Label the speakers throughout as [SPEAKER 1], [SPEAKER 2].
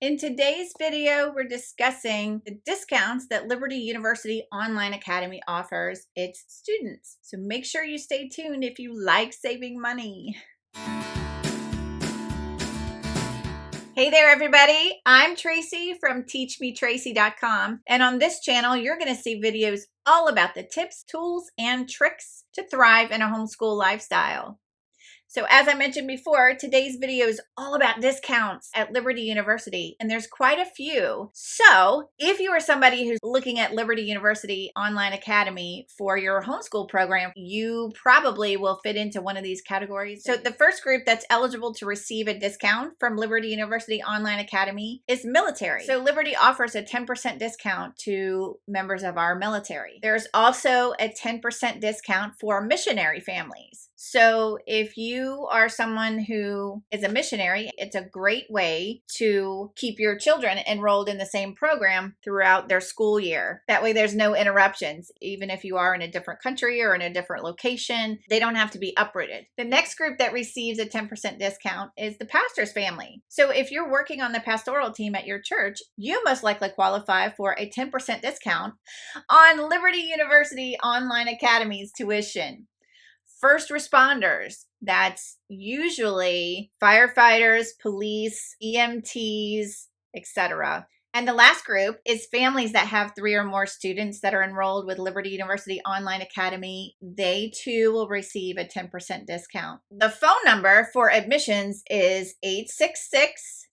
[SPEAKER 1] In today's video, we're discussing the discounts that Liberty University Online Academy offers its students. So make sure you stay tuned if you like saving money. Hey there, everybody. I'm Tracy from teachmetracy.com. And on this channel, you're going to see videos all about the tips, tools, and tricks to thrive in a homeschool lifestyle. So as I mentioned before, today's video is all about discounts at Liberty University, and there's quite a few. So if you are somebody who's looking at Liberty University Online Academy for your homeschool program, you probably will fit into one of these categories. So the first group that's eligible to receive a discount from Liberty University Online Academy is military. So Liberty offers a 10% discount to members of our military. There's also a 10% discount for missionary families. So if you are someone who is a missionary, it's a great way to keep your children enrolled in the same program throughout their school year. That way there's no interruptions. Even if you are in a different country or in a different location, they don't have to be uprooted. The next group that receives a 10% discount is the pastor's family. So if you're working on the pastoral team at your church, you most likely qualify for a 10% discount on Liberty University Online Academy's tuition. First responders, that's usually firefighters, police, EMTs, etc. And the last group is families that have 3 or more students that are enrolled with Liberty University Online Academy. They too will receive a 10% discount. The phone number for admissions is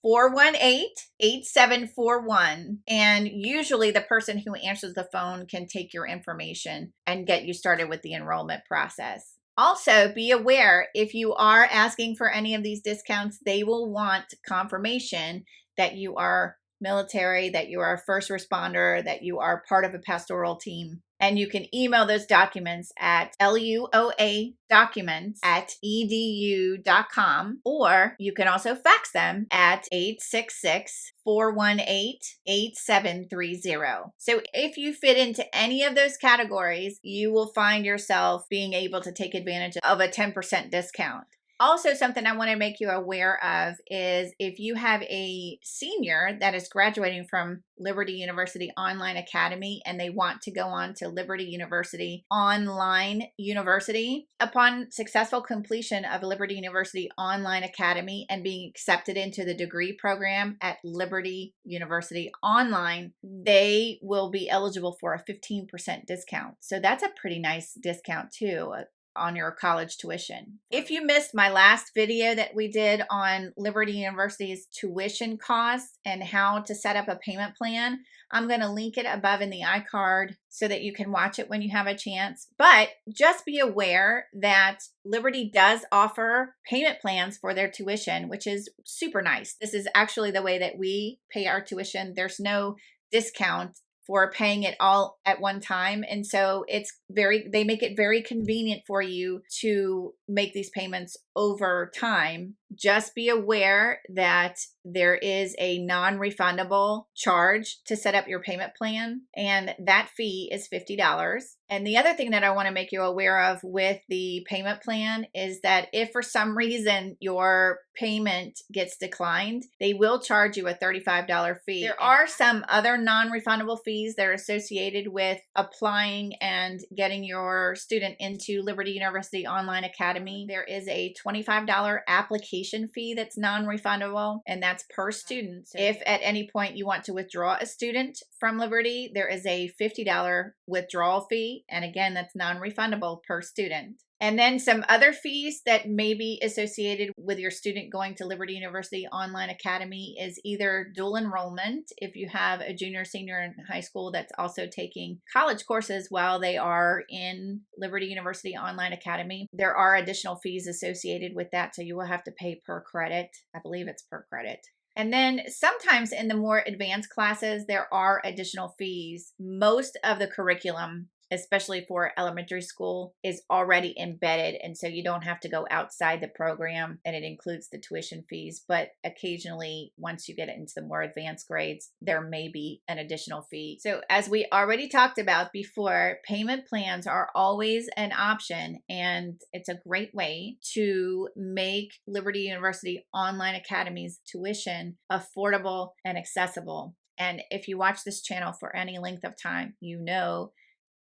[SPEAKER 1] 866-418-8741. And usually the person who answers the phone can take your information and get you started with the enrollment process. Also, be aware if you are asking for any of these discounts, they will want confirmation that you are military, that you are a first responder, that you are part of a pastoral team. And you can email those documents at LUOA-documents@edu.com, or you can also fax them at 866-418-8730. So if you fit into any of those categories, you will find yourself being able to take advantage of a 10% discount. Also, something I want to make you aware of is if you have a senior that is graduating from Liberty University Online Academy and they want to go on to Liberty University Online University, upon successful completion of Liberty University Online Academy and being accepted into the degree program at Liberty University Online, they will be eligible for a 15% discount. So that's a pretty nice discount too on your college tuition. If you missed my last video that we did on Liberty University's tuition costs and how to set up a payment plan, I'm going to link it above in the iCard so that you can watch it when you have a chance. But just be aware that Liberty does offer payment plans for their tuition, which is super nice. This is actually the way that we pay our tuition. There's no discount for paying it all at one time. And so they make it very convenient for you to make these payments over time. Just be aware that there is a non-refundable charge to set up your payment plan, and that fee is $50. And the other thing that I want to make you aware of with the payment plan is that if for some reason your payment gets declined, they will charge you a $35 fee. There are some other non-refundable fees that are associated with applying and getting your student into Liberty University Online Academy. There is a $25 application fee that's non-refundable, and that's per student. If at any point you want to withdraw a student from Liberty, there is a $50 withdrawal fee, and again, that's non-refundable per student. And then some other fees that may be associated with your student going to Liberty University Online Academy is either dual enrollment. If you have a junior, senior in high school that's also taking college courses while they are in Liberty University Online Academy, there are additional fees associated with that. So you will have to pay per credit. I believe it's per credit. And then sometimes in the more advanced classes, there are additional fees. Most of the curriculum especially for elementary school, is already embedded. And so you don't have to go outside the program, and it includes the tuition fees. But occasionally, once you get into the more advanced grades, there may be an additional fee. So as we already talked about before, payment plans are always an option, and it's a great way to make Liberty University Online Academy's tuition affordable and accessible. And if you watch this channel for any length of time, you know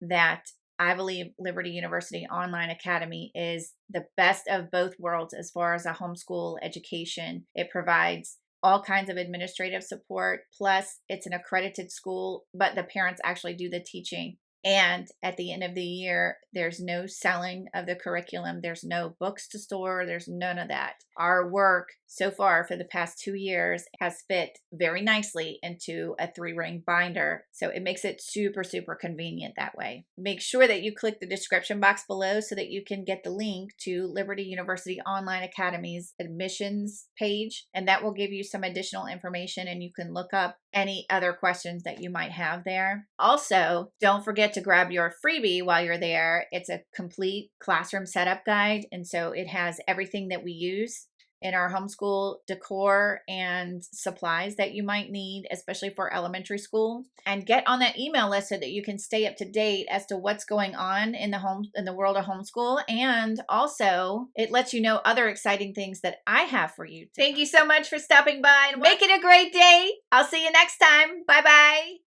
[SPEAKER 1] that I believe Liberty University Online Academy is the best of both worlds as far as a homeschool education. It provides all kinds of administrative support, plus it's an accredited school, but the parents actually do the teaching. And at the end of the year, there's no selling of the curriculum. There's no books to store. There's none of that. Our work so far for the past 2 years has fit very nicely into a 3-ring binder. So it makes it super, super convenient that way. Make sure that you click the description box below so that you can get the link to Liberty University Online Academy's admissions page. And that will give you some additional information, and you can look up any other questions that you might have there. Also, don't forget to grab your freebie while you're there. It's a complete classroom setup guide, and so it has everything that we use in our homeschool decor and supplies that you might need, especially for elementary school. And get on that email list so that you can stay up to date as to what's going on in the world of homeschool. And also, it lets you know other exciting things that I have for you. Thank you so much for stopping by, and make it a great day. I'll see you next time. Bye-bye.